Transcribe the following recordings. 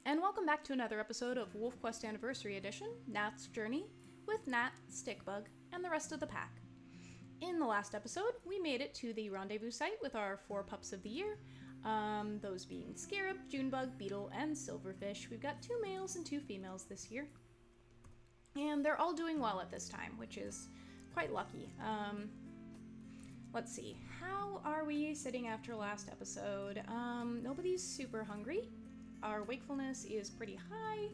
and welcome back to another episode of WolfQuest Anniversary Edition, Gnat's Journey, with Gnat, Stickbug, and the rest of the pack. In the last episode, we made it to the Rendezvous site with our 4 pups of the year, those being Scarab, Junebug, Beetle, and Silverfish. We've got 2 males and 2 females this year, and they're all doing well at this time, which is quite lucky. Let's see, how are we sitting after last episode? Nobody's super hungry. Our wakefulness is pretty high.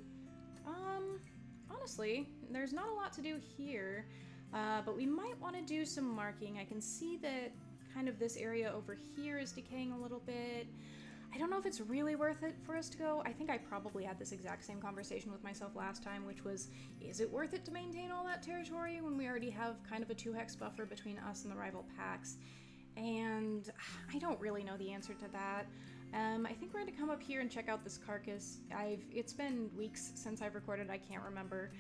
Honestly, there's not a lot to do here, but we might want to do some marking. I can see that kind of this area over here is decaying a little bit. I don't know if it's really worth it for us to go. I think I probably had this exact same conversation with myself last time, which was, is it worth it to maintain all that territory when we already have kind of a 2-hex buffer between us and the rival packs? And I don't really know the answer to that. I think we're going to come up here and check out this carcass. It's been weeks since I've recorded. I can't remember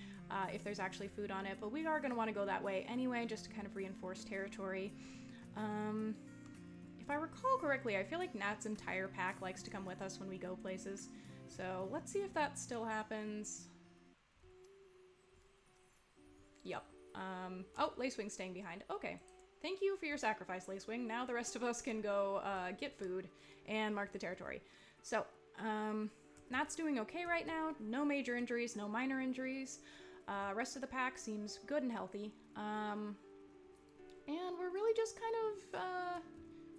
if there's actually food on it, but we are going to want to go that way anyway, just to kind of reinforce territory. If I recall correctly, I feel like Gnat's entire pack likes to come with us when we go places. So let's see if that still happens. Yep. Oh, Lacewing's staying behind. Okay. Thank you for your sacrifice, Lacewing. Now the rest of us can go get food and mark the territory. So, Gnat's doing okay right now. No major injuries, no minor injuries. Rest of the pack seems good and healthy. And we're really just kind of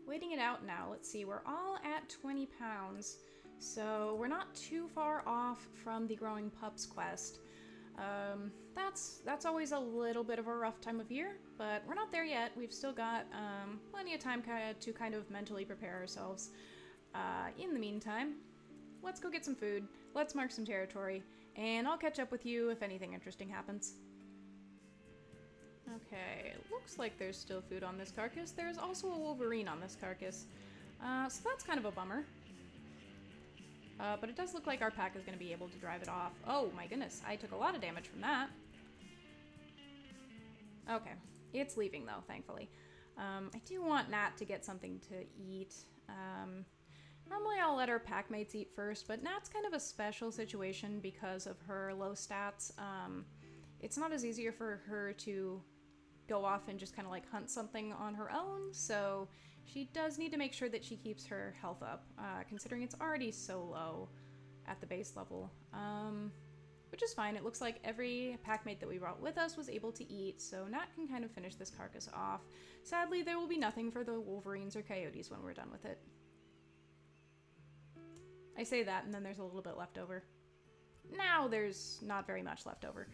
waiting it out now. Let's see, we're all at 20 pounds, so we're not too far off from the Growing Pups quest. That's always a little bit of a rough time of year, but we're not there yet. We've still got plenty of time to kind of mentally prepare ourselves. In the meantime, let's go get some food, let's mark some territory, and I'll catch up with you if anything interesting happens. Okay, looks like there's still food on this carcass. There's also a wolverine on this carcass, so that's kind of a bummer. But it does look like our pack is going to be able to drive it off. Oh my goodness, I took a lot of damage from that. Okay, it's leaving though, thankfully. I do want Gnat to get something to eat. Normally I'll let our pack mates eat first, but Gnat's kind of a special situation because of her low stats. It's not as easier for her to go off and just kind of like hunt something on her own, so she does need to make sure that she keeps her health up, considering it's already so low at the base level, which is fine. It looks like every packmate that we brought with us was able to eat, so Gnat can kind of finish this carcass off. Sadly, there will be nothing for the wolverines or coyotes when we're done with it. I say that, and then there's a little bit left over. Now there's not very much left over.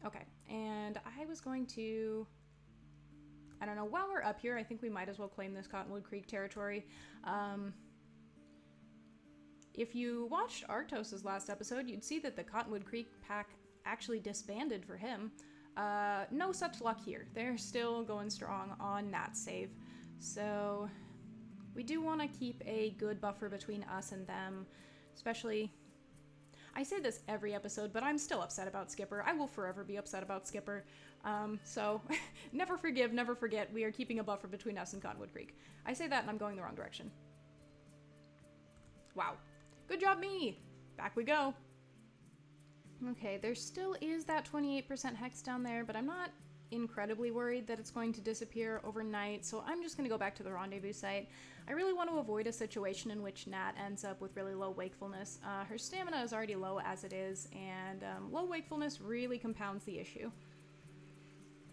Okay, and I was going to, I don't know, while we're up here, I think we might as well claim this Cottonwood Creek territory. If you watched Arctos's last episode, you'd see that the Cottonwood Creek pack actually disbanded for him. No such luck here. They're still going strong on Gnat's save. So we do want to keep a good buffer between us and them, especially, I say this every episode, but I'm still upset about Skipper. I will forever be upset about Skipper. So never forgive, never forget. We are keeping a buffer between us and Cottonwood Creek. I say that and I'm going the wrong direction. Wow. Good job, me! Back we go. Okay, there still is that 28% hex down there, but I'm not incredibly worried that it's going to disappear overnight, so I'm just going to go back to the rendezvous site. I really want to avoid a situation in which Gnat ends up with really low wakefulness. Her stamina is already low as it is, and low wakefulness really compounds the issue.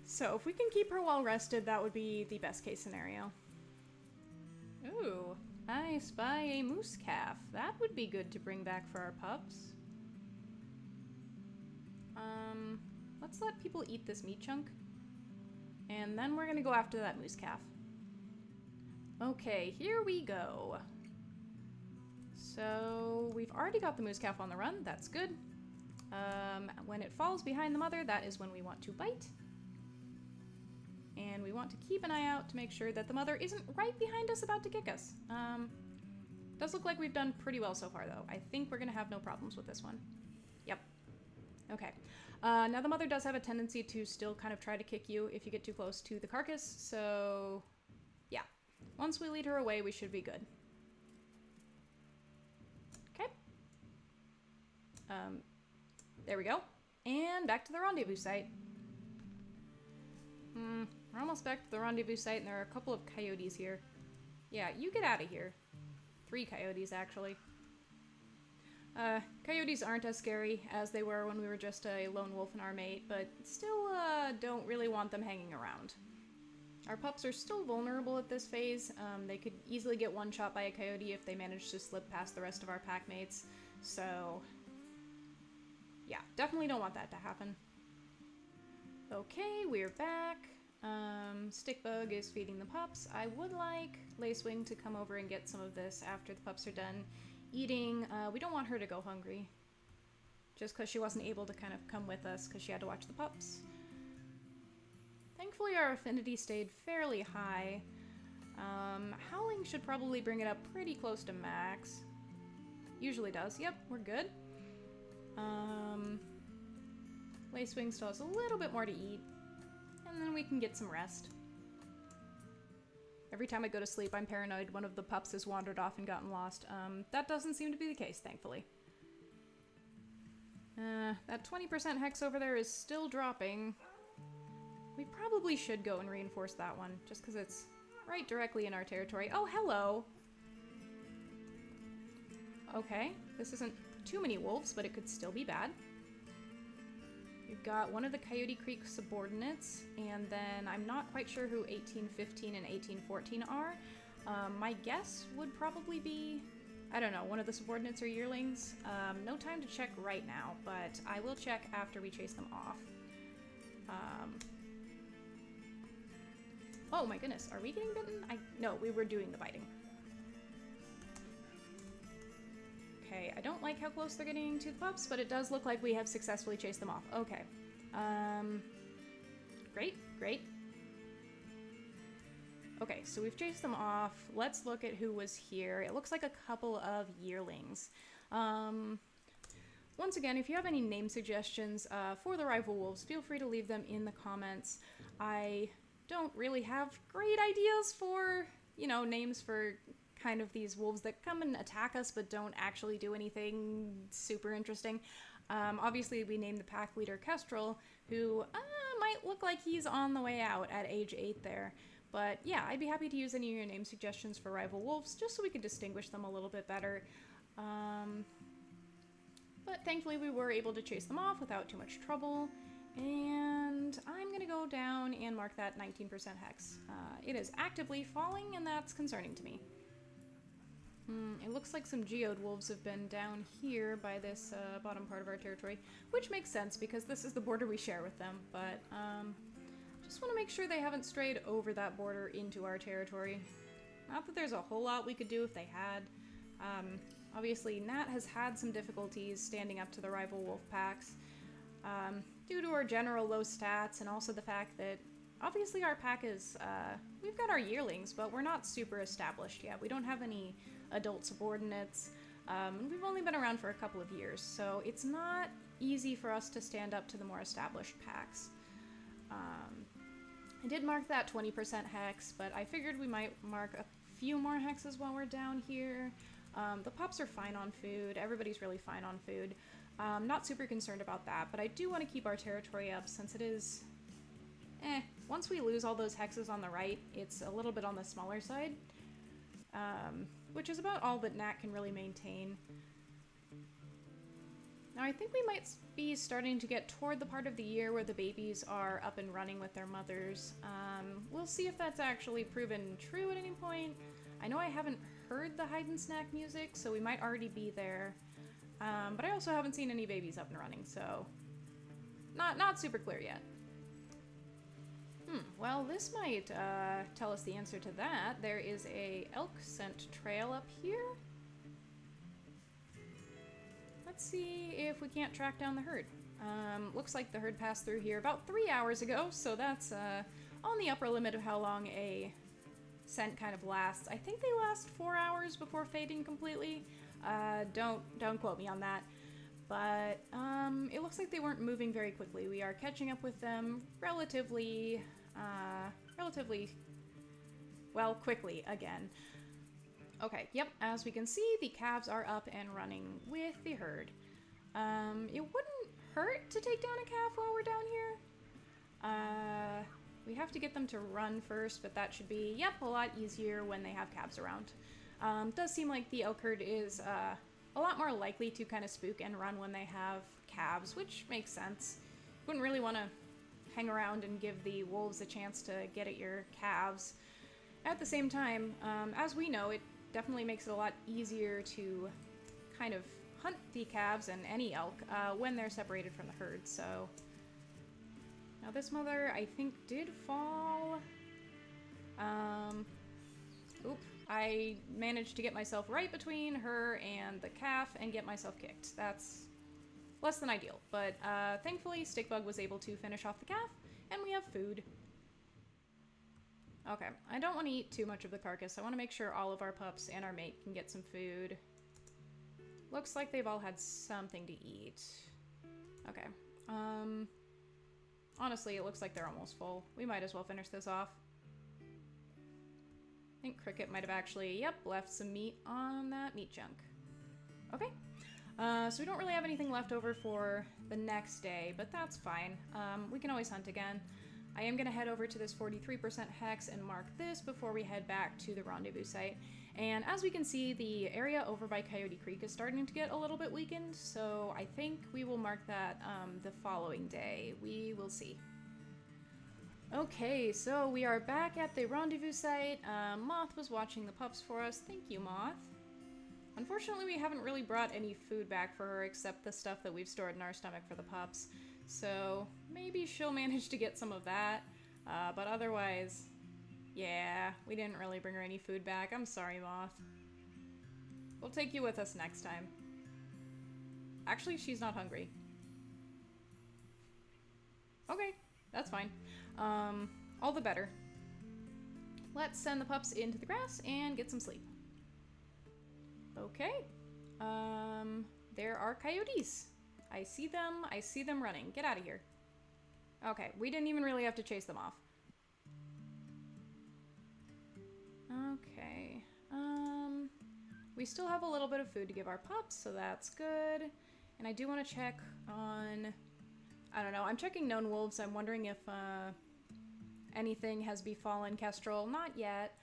So if we can keep her well rested, that would be the best case scenario. Ooh, I spy a moose calf. That would be good to bring back for our pups. Let's let people eat this meat chunk. And then we're gonna go after that moose calf. Okay, here we go. So we've already got the moose calf on the run, that's good. When it falls behind the mother, that is when we want to bite. And we want to keep an eye out to make sure that the mother isn't right behind us about to kick us. Does look like we've done pretty well so far though. I think we're gonna have no problems with this one. Yep. Okay. Now the mother does have a tendency to still kind of try to kick you if you get too close to the carcass, so yeah. Once we lead her away, we should be good. Okay. There we go. And back to the rendezvous site. We're almost back to the rendezvous site, and there are a couple of coyotes here. Yeah, you get out of here. 3 coyotes, actually. Coyotes aren't as scary as they were when we were just a lone wolf and our mate, but still don't really want them hanging around. Our pups are still vulnerable at this phase. They could easily get one shot by a coyote if they manage to slip past the rest of our pack mates. So, yeah, definitely don't want that to happen. Okay, we're back. Stickbug is feeding the pups. I would like Lacewing to come over and get some of this after the pups are done eating. We don't want her to go hungry, just because she wasn't able to kind of come with us because she had to watch the pups. Thankfully our affinity stayed fairly high. Howling should probably bring it up pretty close to max. Usually does. Yep, we're good. Lacewing still has a little bit more to eat, and then we can get some rest. Every time I go to sleep, I'm paranoid one of the pups has wandered off and gotten lost. That doesn't seem to be the case, thankfully. That 20% hex over there is still dropping. We probably should go and reinforce that one, just because it's right directly in our territory. Oh, hello! Okay, this isn't too many wolves, but it could still be bad. We've got one of the Coyote Creek subordinates, and then I'm not quite sure who 1815 and 1814 are. My guess would probably be, I don't know, one of the subordinates or yearlings. No time to check right now, but I will check after we chase them off. Oh my goodness, are we getting bitten? No, we were doing the biting. Okay, I don't like how close they're getting to the pups, but it does look like we have successfully chased them off. Okay. Great, great. Okay, so we've chased them off. Let's look at who was here. It looks like a couple of yearlings. Once again, if you have any name suggestions for the rival wolves, feel free to leave them in the comments. I don't really have great ideas for, you know, names for kind of these wolves that come and attack us but don't actually do anything super interesting. Obviously we named the pack leader Kestrel, who might look like he's on the way out at age 8 there. But yeah, I'd be happy to use any of your name suggestions for rival wolves just so we could distinguish them a little bit better. But thankfully we were able to chase them off without too much trouble. And I'm gonna go down and mark that 19% hex. It is actively falling, and that's concerning to me. It looks like some geode wolves have been down here by this bottom part of our territory, which makes sense because this is the border we share with them, but just want to make sure they haven't strayed over that border into our territory. Not that there's a whole lot we could do if they had. Obviously, Gnat has had some difficulties standing up to the rival wolf packs due to our general low stats, and also the fact that obviously our pack is, we've got our yearlings, but we're not super established yet. We don't have any adult subordinates. We've only been around for a couple of years, so it's not easy for us to stand up to the more established packs. I did mark that 20% hex, but I figured we might mark a few more hexes while we're down here. The pups are fine on food. Everybody's really fine on food. Not super concerned about that, but I do want to keep our territory up since it is... once we lose all those hexes on the right, it's a little bit on the smaller side, which is about all that Gnat can really maintain. Now I think we might be starting to get toward the part of the year where the babies are up and running with their mothers. We'll see if that's actually proven true at any point. I know I haven't heard the hide and snack music, so we might already be there. But I also haven't seen any babies up and running, so not super clear yet. Well, this might tell us the answer to that. There is a elk scent trail up here. Let's see if we can't track down the herd. Looks like the herd passed through here about 3 hours ago, so that's on the upper limit of how long a scent kind of lasts. I think they last 4 hours before fading completely. Don't quote me on that. But it looks like they weren't moving very quickly. We are catching up with them relatively well, quickly again. Okay, yep, as we can see, the calves are up and running with the herd. It wouldn't hurt to take down a calf while we're down here. We have to get them to run first, but that should be, yep, a lot easier when they have calves around. Does seem like the elk herd is a lot more likely to kind of spook and run when they have calves, which makes sense. Wouldn't really want to hang around and give the wolves a chance to get at your calves. At the same time, as we know, it definitely makes it a lot easier to kind of hunt the calves and any elk when they're separated from the herd, so... Now this mother, I think, did fall. Oop. I managed to get myself right between her and the calf and get myself kicked. That's less than ideal, but thankfully Stickbug was able to finish off the calf, and we have food. Okay, I don't want to eat too much of the carcass. I want to make sure all of our pups and our mate can get some food. Looks like they've all had something to eat. Okay, honestly, it looks like they're almost full. We might as well finish this off. I think Cricket might have actually, yep, left some meat on that meat chunk. Okay, so we don't really have anything left over for the next day, but that's fine. We can always hunt again. I am going to head over to this 43% hex and mark this before we head back to the rendezvous site. And as we can see, the area over by Coyote Creek is starting to get a little bit weakened, so I think we will mark that the following day. We will see. Okay, so we are back at the rendezvous site. Moth was watching the pups for us. Thank you, Moth. Unfortunately, we haven't really brought any food back for her except the stuff that we've stored in our stomach for the pups. So maybe she'll manage to get some of that. But otherwise, yeah, we didn't really bring her any food back. I'm sorry, Moth. We'll take you with us next time. Actually, she's not hungry. Okay, that's fine. All the better. Let's send the pups into the grass and get some sleep. Okay. There are coyotes. I see them running. Get out of here. Okay, we didn't even really have to chase them off. Okay. We still have a little bit of food to give our pups, so that's good. And I do want to check on... I don't know, I'm checking known wolves. I'm wondering if anything has befallen Kestrel. Not yet.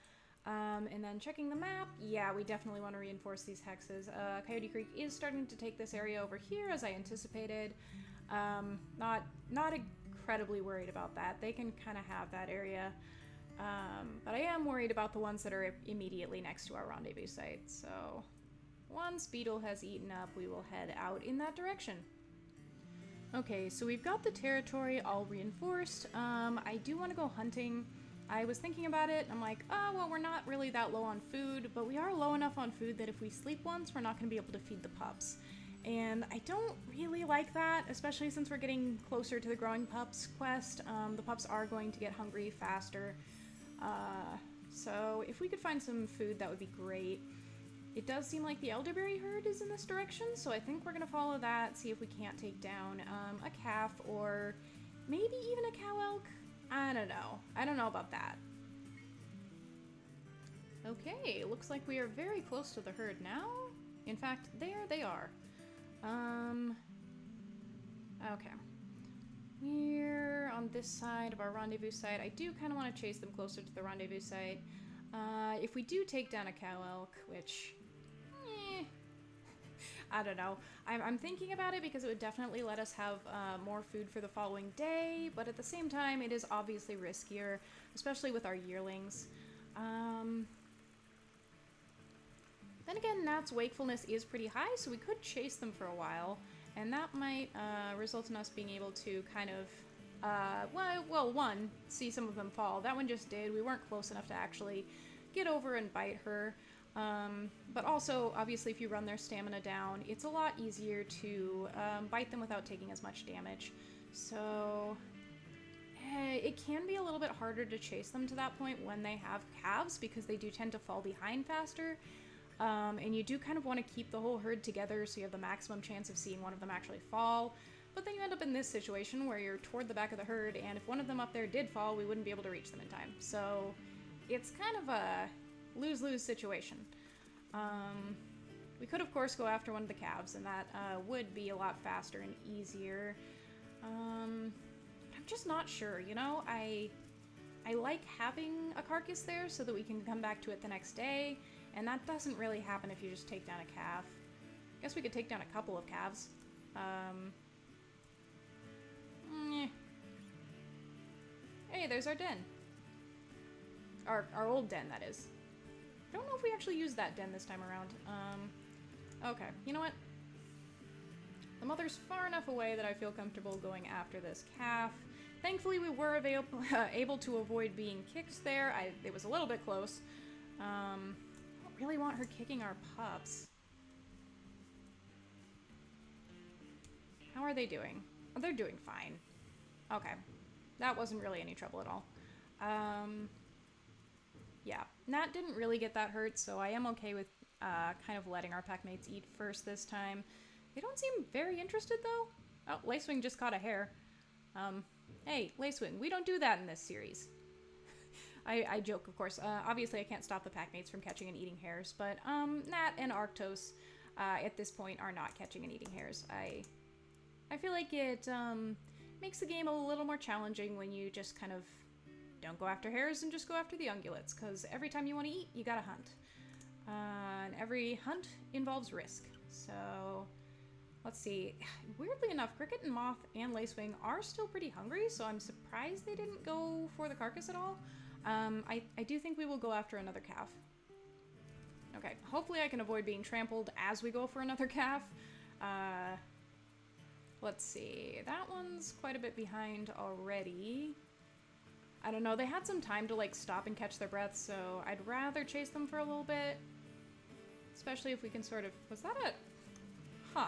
And then checking the map. Yeah, we definitely want to reinforce these hexes. Coyote Creek is starting to take this area over here, as I anticipated. Not incredibly worried about that. They can kind of have that area. But I am worried about the ones that are immediately next to our rendezvous site. So once Beetle has eaten up, we will head out in that direction. Okay, so we've got the territory all reinforced. I do want to go hunting. I was thinking about it. I'm like, oh, well, we're not really that low on food, but we are low enough on food that if we sleep once, we're not going to be able to feed the pups. And I don't really like that, especially since we're getting closer to the Growing Pups quest. The pups are going to get hungry faster. So if we could find some food, that would be great. It does seem like the elderberry herd is in this direction, so I think we're going to follow that, see if we can't take down a calf or maybe even a cow elk. I don't know. I don't know about that. Okay, looks like we are very close to the herd now. In fact, there they are. Okay. We're on this side of our rendezvous site. I do kind of want to chase them closer to the rendezvous site. If we do take down a cow elk, which... I don't know. I'm thinking about it because it would definitely let us have more food for the following day, but at the same time, it is obviously riskier, especially with our yearlings. Then again, Gnat's wakefulness is pretty high, so we could chase them for a while, and that might result in us being able to kind of, well, one, see some of them fall. That one just did. We weren't close enough to actually get over and bite her. But also, obviously, if you run their stamina down, it's a lot easier to bite them without taking as much damage. So it can be a little bit harder to chase them to that point when they have calves, because they do tend to fall behind faster. And you do kind of want to keep the whole herd together so you have the maximum chance of seeing one of them actually fall. But then you end up in this situation where you're toward the back of the herd, and if one of them up there did fall, we wouldn't be able to reach them in time. So it's kind of a lose-lose situation. We could, of course, go after one of the calves, and that would be a lot faster and easier. I'm just not sure, you know? I like having a carcass there so that we can come back to it the next day, and that doesn't really happen if you just take down a calf. I guess we could take down a couple of calves. Hey, there's our den. Our old den, that is. I don't know if we actually used that den this time around. Okay, you know what? The mother's far enough away that I feel comfortable going after this calf. Thankfully, we were able to avoid being kicked there. It was a little bit close. I don't really want her kicking our pups. How are they doing? Oh, they're doing fine. Okay. That wasn't really any trouble at all. Yeah, Gnat didn't really get that hurt, so I am okay with kind of letting our pack mates eat first this time. They don't seem very interested, though. Oh, Lacewing just caught a hare. Hey, Lacewing, we don't do that in this series. I joke, of course. Obviously, I can't stop the pack mates from catching and eating hares, but Gnat and Arctos at this point are not catching and eating hares. I feel like it makes the game a little more challenging when you just kind of don't go after hares and just go after the ungulates, because every time you want to eat, you gotta hunt. And every hunt involves risk. So, let's see. Weirdly enough, Cricket and Moth and Lacewing are still pretty hungry, so I'm surprised they didn't go for the carcass at all. I do think we will go after another calf. Okay, hopefully I can avoid being trampled as we go for another calf. Let's see. That one's quite a bit behind already. I don't know, they had some time to like stop and catch their breath, so I'd rather chase them for a little bit. Especially if we can sort of... Was that a... Huh.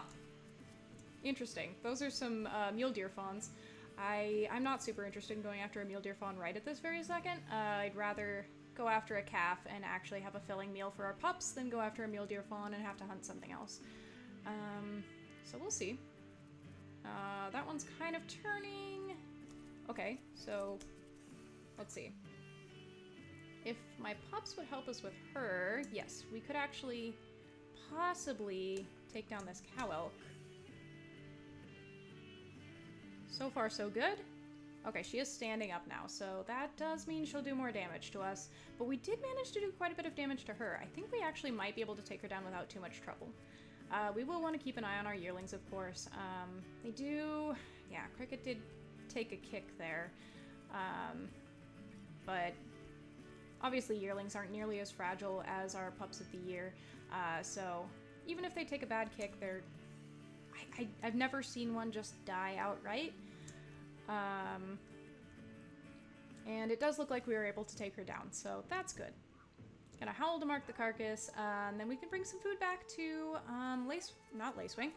Interesting. Those are some mule deer fawns. I'm not super interested in going after a mule deer fawn right at this very second. I'd rather go after a calf and actually have a filling meal for our pups than go after a mule deer fawn and have to hunt something else. So we'll see. That one's kind of turning. Okay, so... Let's see. If my pups would help us with her, yes, we could actually possibly take down this cow elk. So far, so good. Okay, she is standing up now, so that does mean she'll do more damage to us. But we did manage to do quite a bit of damage to her. I think we actually might be able to take her down without too much trouble. We will want to keep an eye on our yearlings, of course. They do... Yeah, Cricket did take a kick there. But obviously yearlings aren't nearly as fragile as our pups of the year. So even if they take a bad kick, they're... I've never seen one just die outright. And it does look like we were able to take her down, so that's good. Gonna howl to mark the carcass, and then we can bring some food back to, not Lacewing.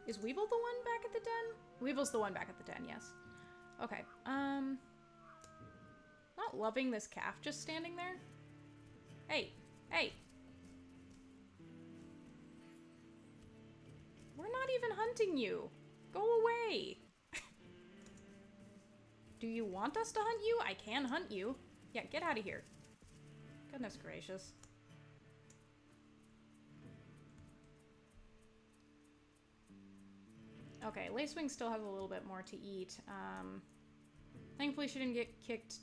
Is Weevil the one back at the den? Weevil's the one back at the den, yes. Okay, not loving this calf just standing there. Hey, hey! We're not even hunting you! Go away! Do you want us to hunt you? I can hunt you. Yeah, get out of here. Goodness gracious. Okay, Lacewing still has a little bit more to eat. Thankfully she didn't get kicked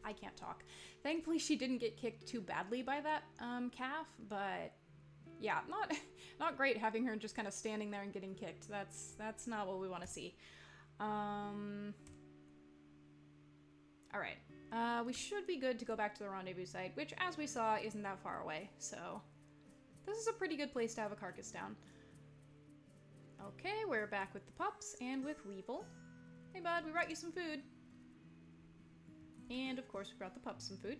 I can't talk. Thankfully she didn't get kicked too badly by that calf, but yeah, not great having her just kind of standing there and getting kicked. That's not what we want to see. Alright. We should be good to go back to the rendezvous site, which, as we saw, isn't that far away, so... This is a pretty good place to have a carcass down. Okay, we're back with the pups and with Weevil. Hey bud, we brought you some food. And of course we brought the pups some food.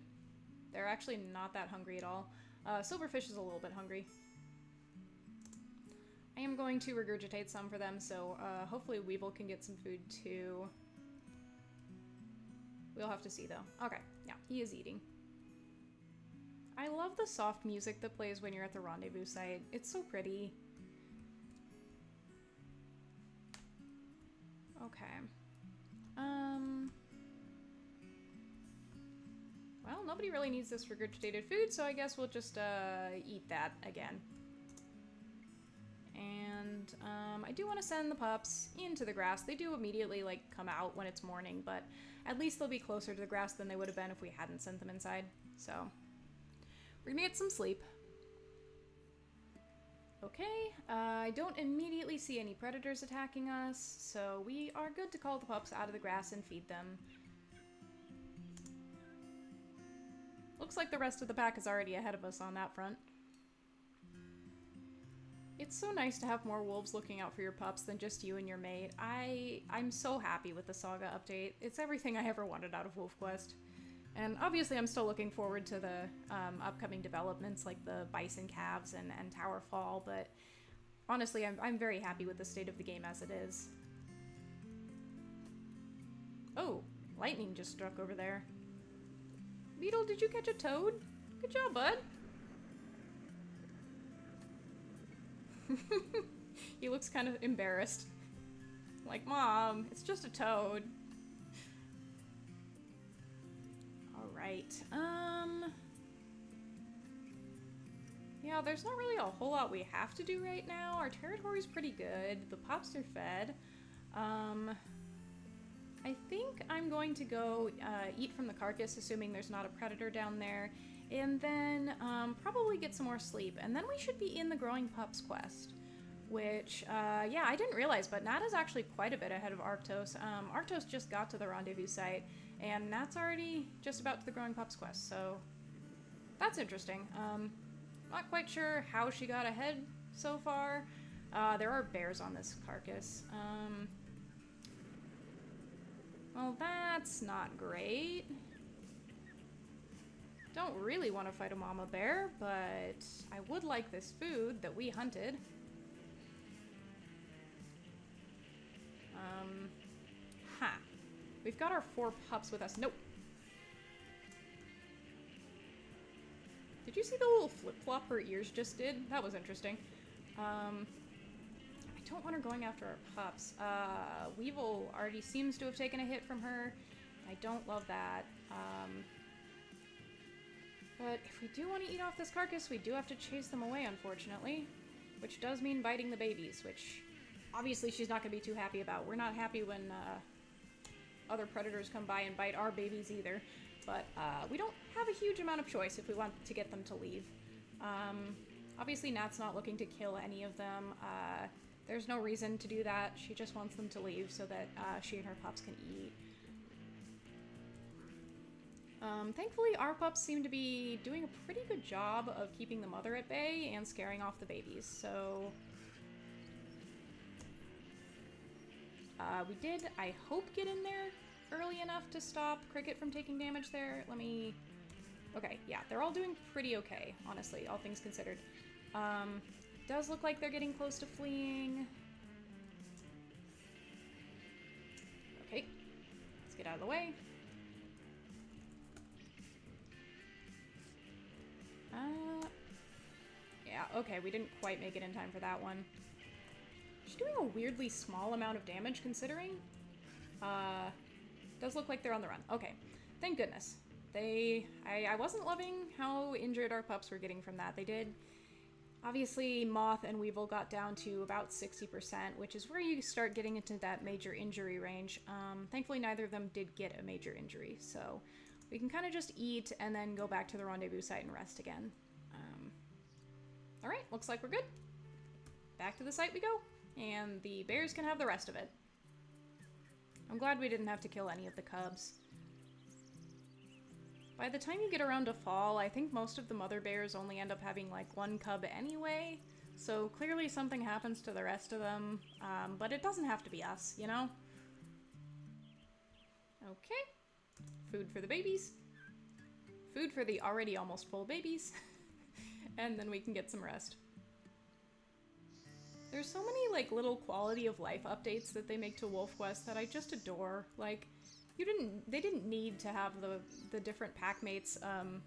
They're actually not that hungry at all. Silverfish is a little bit hungry. I am going to regurgitate some for them, so hopefully Weevil can get some food too. We'll have to see though. Okay, yeah, he is eating. I love the soft music that plays when you're at the rendezvous site. It's so pretty. Okay. Well, nobody really needs this regurgitated food, so I guess we'll just eat that again. And I do want to send the pups into the grass. They do immediately like come out when it's morning, but at least they'll be closer to the grass than they would have been if we hadn't sent them inside. So we're gonna get some sleep. Okay, I don't immediately see any predators attacking us, so we are good to call the pups out of the grass and feed them. Looks like the rest of the pack is already ahead of us on that front. It's so nice to have more wolves looking out for your pups than just you and your mate. I'm so happy with the Saga update. It's everything I ever wanted out of WolfQuest. And obviously I'm still looking forward to the upcoming developments like the bison calves and tower fall, but honestly I'm very happy with the state of the game as it is. Oh, lightning just struck over there. Beetle, did you catch a toad? Good job, bud. He looks kind of embarrassed. Like, Mom, it's just a toad. Alright, yeah, there's not really a whole lot we have to do right now. Our territory's pretty good. The pups are fed. I think I'm going to go eat from the carcass, assuming there's not a predator down there, and then probably get some more sleep, and then we should be in the Growing Pups quest, which, yeah, I didn't realize, but Gnat is actually quite a bit ahead of Arctos. Arctos just got to the Rendezvous site, and Gnat's already just about to the Growing Pups quest, so that's interesting. Not quite sure how she got ahead so far. There are bears on this carcass. Well, that's not great. Don't really want to fight a mama bear, but I would like this food that we hunted. We've got our 4 pups with us. Nope. Did you see the little flip-flop her ears just did? That was interesting. I don't want her going after our pups. Weevil already seems to have taken a hit from her. I don't love that. But if we do want to eat off this carcass, we do have to chase them away, unfortunately. Which does mean biting the babies, which obviously she's not going to be too happy about. We're not happy when other predators come by and bite our babies either. But we don't have a huge amount of choice if we want to get them to leave. Obviously Gnat's not looking to kill any of them. There's no reason to do that. She just wants them to leave so that she and her pups can eat. Thankfully, our pups seem to be doing a pretty good job of keeping the mother at bay and scaring off the babies, so... we did, I hope, get in there early enough to stop Cricket from taking damage there. Let me... Okay, yeah, they're all doing pretty okay, honestly, all things considered. Does look like they're getting close to fleeing. Okay, let's get out of the way. Yeah, okay, we didn't quite make it in time for that one. She's doing a weirdly small amount of damage, considering. Does look like they're on the run. Okay, thank goodness. I wasn't loving how injured our pups were getting from that. They did. Obviously, Moth and Weevil got down to about 60%, which is where you start getting into that major injury range. Thankfully, neither of them did get a major injury, so we can kind of just eat and then go back to the rendezvous site and rest again. Alright, looks like we're good. Back to the site we go, and the bears can have the rest of it. I'm glad we didn't have to kill any of the cubs. By the time you get around to fall, I think most of the mother bears only end up having like 1 cub anyway, so clearly something happens to the rest of them, but it doesn't have to be us, you know? Okay. Food for the babies. Food for the already almost full babies. And then we can get some rest. There's so many like little quality of life updates that they make to WolfQuest that I just adore. Like, they didn't need to have the different pack mates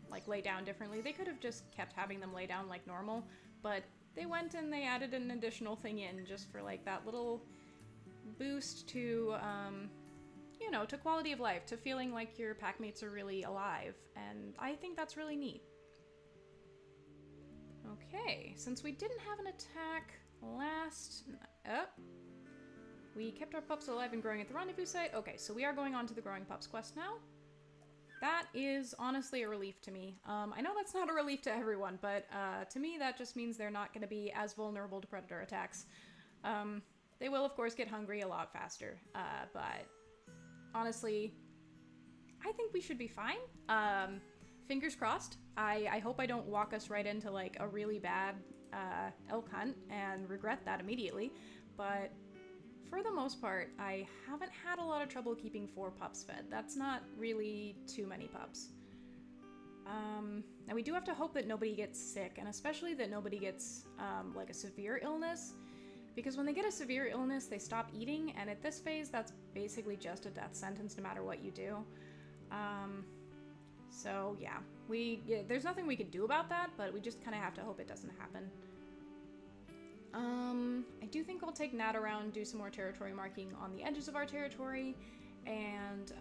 like lay down differently. They could have just kept having them lay down like normal, but they went and they added an additional thing in just for like that little boost to you know, to quality of life, to feeling like your packmates are really alive, and I think that's really neat. Okay, since we didn't have an attack last... we kept our pups alive and growing at the rendezvous site. Okay, so we are going on to the Growing Pups quest now. That is honestly a relief to me. I know that's not a relief to everyone, but to me that just means they're not going to be as vulnerable to predator attacks. They will, of course, get hungry a lot faster, but honestly, I think we should be fine. Fingers crossed. I hope I don't walk us right into, like, a really bad elk hunt and regret that immediately, but for the most part, I haven't had a lot of trouble keeping 4 pups fed. That's not really too many pups. Now we do have to hope that nobody gets sick, and especially that nobody gets, like, a severe illness, because when they get a severe illness, they stop eating, and at this phase, that's basically just a death sentence no matter what you do. So yeah, there's nothing we can do about that, but we just kind of have to hope it doesn't happen. I do think I'll take Gnat around, do some more territory marking on the edges of our territory, and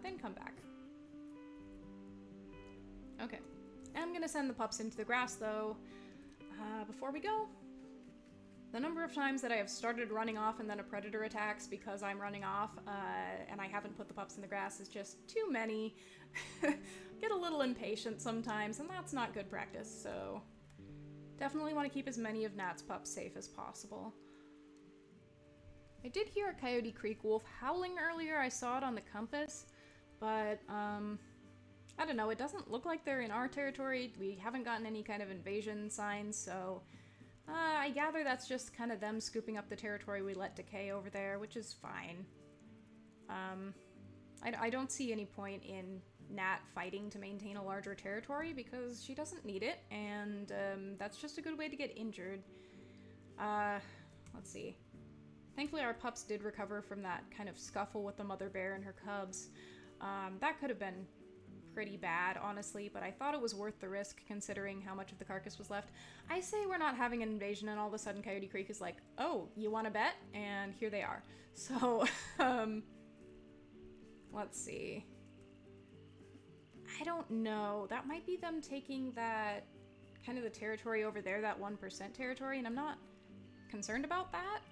then come back. Okay, I'm gonna send the pups into the grass though. Before we go, the number of times that I have started running off and then a predator attacks because I'm running off and I haven't put the pups in the grass is just too many. Get a little impatient sometimes, and that's not good practice, so definitely want to keep as many of Gnat's pups safe as possible. I did hear a Coyote Creek wolf howling earlier. I saw it on the compass, but I don't know, it doesn't look like they're in our territory. We haven't gotten any kind of invasion signs, so I gather that's just kind of them scooping up the territory we let decay over there, which is fine. I don't see any point in Gnat fighting to maintain a larger territory because she doesn't need it, and that's just a good way to get injured. Let's see. Thankfully our pups did recover from that kind of scuffle with the mother bear and her cubs. That could have been pretty bad, honestly, but I thought it was worth the risk considering how much of the carcass was left. I say we're not having an invasion, and all of a sudden Coyote Creek is like, oh, you want to bet? And here they are. So, let's see. I don't know. That might be them taking that kind of the territory over there, that 1% territory, and I'm not concerned about that,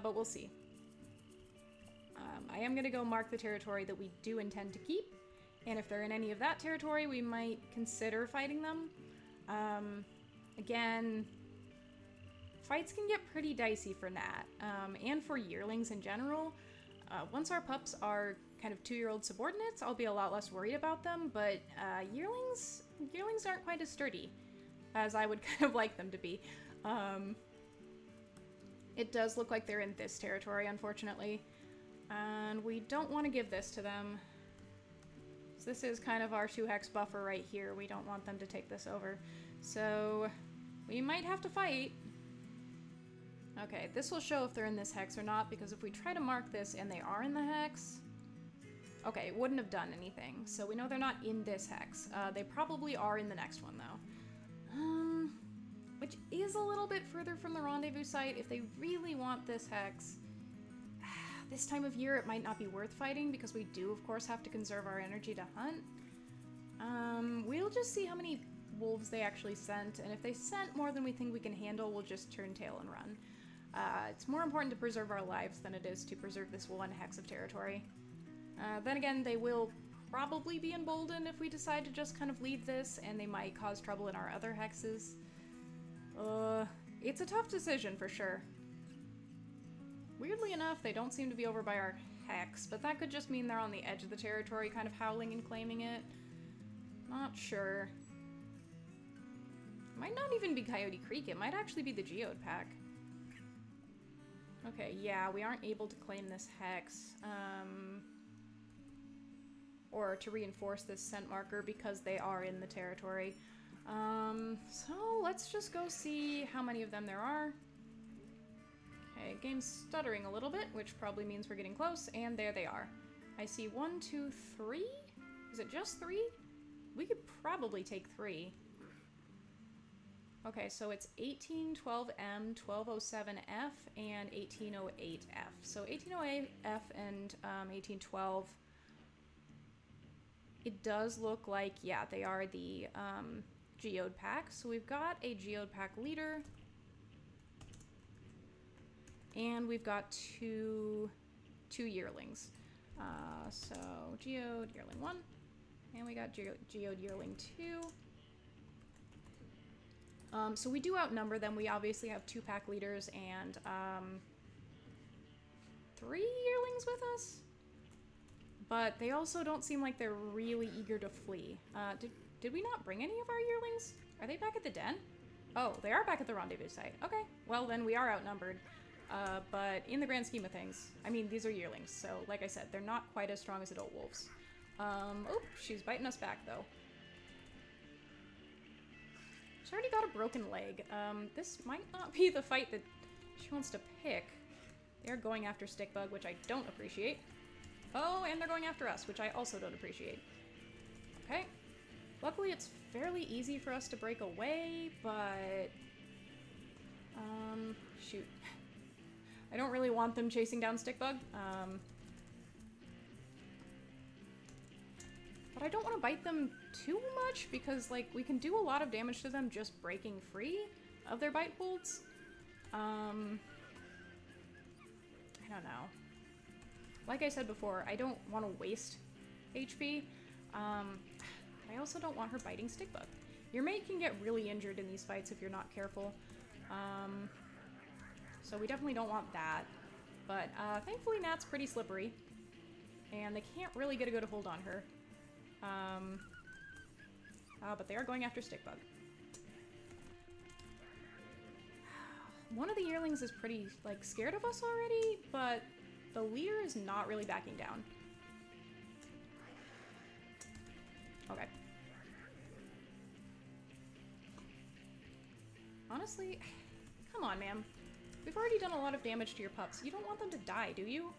but we'll see. I am going to go mark the territory that we do intend to keep, and if they're in any of that territory, we might consider fighting them. Again, fights can get pretty dicey for Gnat, and for yearlings in general. Once our pups are kind of 2-year-old subordinates, I'll be a lot less worried about them, but yearlings aren't quite as sturdy as I would kind of like them to be. It does look like they're in this territory, unfortunately, and we don't want to give this to them. So this is kind of our 2-hex buffer right here. We don't want them to take this over, so we might have to fight. Okay, this will show if they're in this hex or not, because if we try to mark this and they are in the hex... Okay, it wouldn't have done anything, so we know they're not in this hex. They probably are in the next one, though. Which is a little bit further from the rendezvous site. If they really want this hex, this time of year it might not be worth fighting, because we do, of course, have to conserve our energy to hunt. We'll just see how many wolves they actually sent, and if they sent more than we think we can handle, we'll just turn tail and run. It's more important to preserve our lives than it is to preserve this 1 hex of territory. Then again, they will probably be emboldened if we decide to just kind of leave this, and they might cause trouble in our other hexes. It's a tough decision for sure. Weirdly enough, they don't seem to be over by our hex, but that could just mean they're on the edge of the territory, kind of howling and claiming it. Not sure. It might not even be Coyote Creek, it might actually be the Geode Pack. Okay, yeah, we aren't able to claim this hex, or to reinforce this scent marker because they are in the territory. So let's just go see how many of them there are. Okay, game's stuttering a little bit, which probably means we're getting close, and there they are. I see 1, 2, 3? Is it just 3? We could probably take 3. Okay, so it's 1812M, 1207F, and 1808F. So 1808F and 1812, it does look like, yeah, they are the geode pack. So we've got a geode pack leader, and we've got two yearlings. So geode yearling 1, and we got geode yearling 2. So we do outnumber them. We obviously have 2 pack leaders and 3 yearlings with us. But they also don't seem like they're really eager to flee. Did we not bring any of our yearlings? Are they back at the den? Oh, they are back at the rendezvous site. Okay, well then we are outnumbered. But in the grand scheme of things, I mean, these are yearlings. So like I said, they're not quite as strong as adult wolves. Oh, she's biting us back though. She's already got a broken leg. This might not be the fight that she wants to pick. They're going after Stickbug, which I don't appreciate. Oh, and they're going after us, which I also don't appreciate. Okay. Luckily, it's fairly easy for us to break away, but... shoot. I don't really want them chasing down Stickbug. But I don't want to bite them too much because, like, we can do a lot of damage to them just breaking free of their bite holds. I don't know. Like I said before, I don't want to waste HP. I also don't want her biting Stickbug. Your mate can get really injured in these fights if you're not careful. So we definitely don't want that. But thankfully Gnat's pretty slippery. And they can't really get a good hold on her. But they are going after Stickbug. One of the yearlings is pretty, like, scared of us already, but the leader is not really backing down. Okay. Honestly, come on, ma'am. We've already done a lot of damage to your pups. You don't want them to die, do you?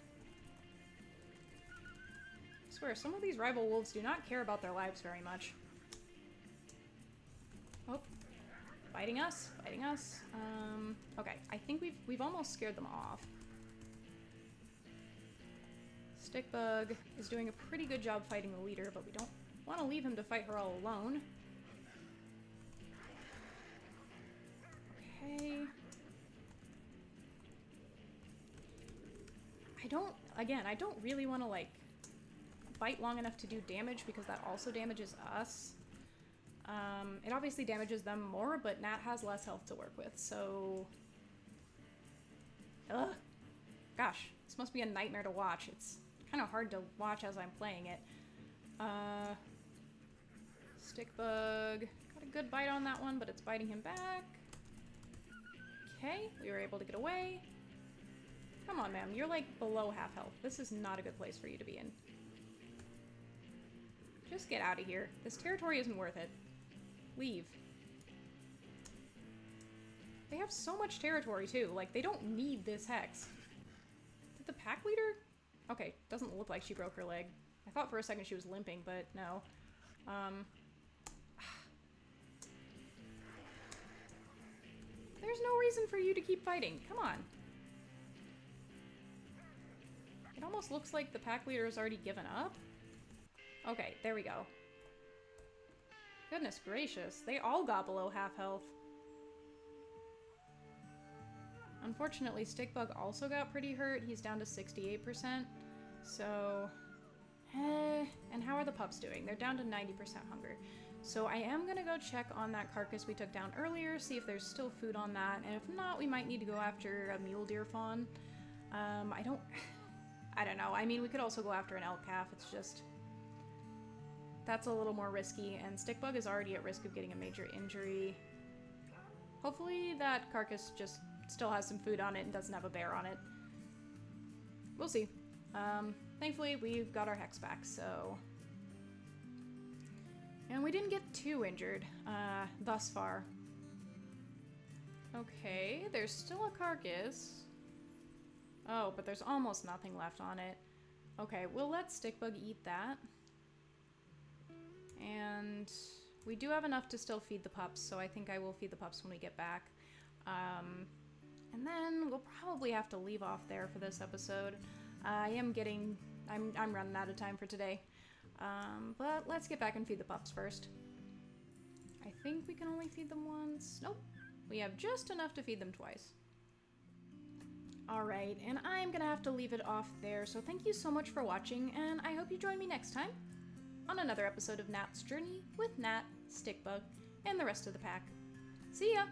I swear, some of these rival wolves do not care about their lives very much. Oh. Biting us, biting us. Okay, I think we've almost scared them off. Stickbug is doing a pretty good job fighting the leader, but we don't want to leave him to fight her all alone. Okay. I don't really want to, like, bite long enough to do damage because that also damages us. It obviously damages them more, but Gnat has less health to work with, so... Ugh. Gosh, this must be a nightmare to watch. It's kind of hard to watch as I'm playing it. Stickbug. Got a good bite on that one, but it's biting him back. Okay, we were able to get away. Come on, ma'am. You're, like, below half health. This is not a good place for you to be in. Just get out of here. This territory isn't worth it. Leave. They have so much territory, too. Like, they don't need this hex. Did the pack leader? Okay, doesn't look like she broke her leg. I thought for a second she was limping, but no. There's no reason for you to keep fighting. Come on. It almost looks like the pack leader has already given up. Okay, there we go. Goodness gracious, they all got below half health. Unfortunately, Stickbug also got pretty hurt. He's down to 68%. So, and how are the pups doing? They're down to 90% hunger. So I am gonna go check on that carcass we took down earlier, see if there's still food on that, and if not, we might need to go after a mule deer fawn. I don't know. I mean, we could also go after an elk calf. It's just... that's a little more risky, and Stickbug is already at risk of getting a major injury. Hopefully that carcass just still has some food on it and doesn't have a bear on it. We'll see. Thankfully, we've got our hex back, so... and we didn't get too injured, thus far. Okay, there's still a carcass. Oh, but there's almost nothing left on it. Okay, we'll let Stickbug eat that. And We do have enough to still feed the pups, so I think I will feed the pups when we get back. And then we'll probably have to leave off there for this episode. I'm running out of time for today. But let's get back and feed the pups first. I think we can only feed them once. Nope. We have just enough to feed them twice. Alright, and I'm gonna have to leave it off there, so thank you so much for watching, and I hope you join me next time on another episode of Gnat's Journey with Gnat, Stickbug, and the rest of the pack. See ya!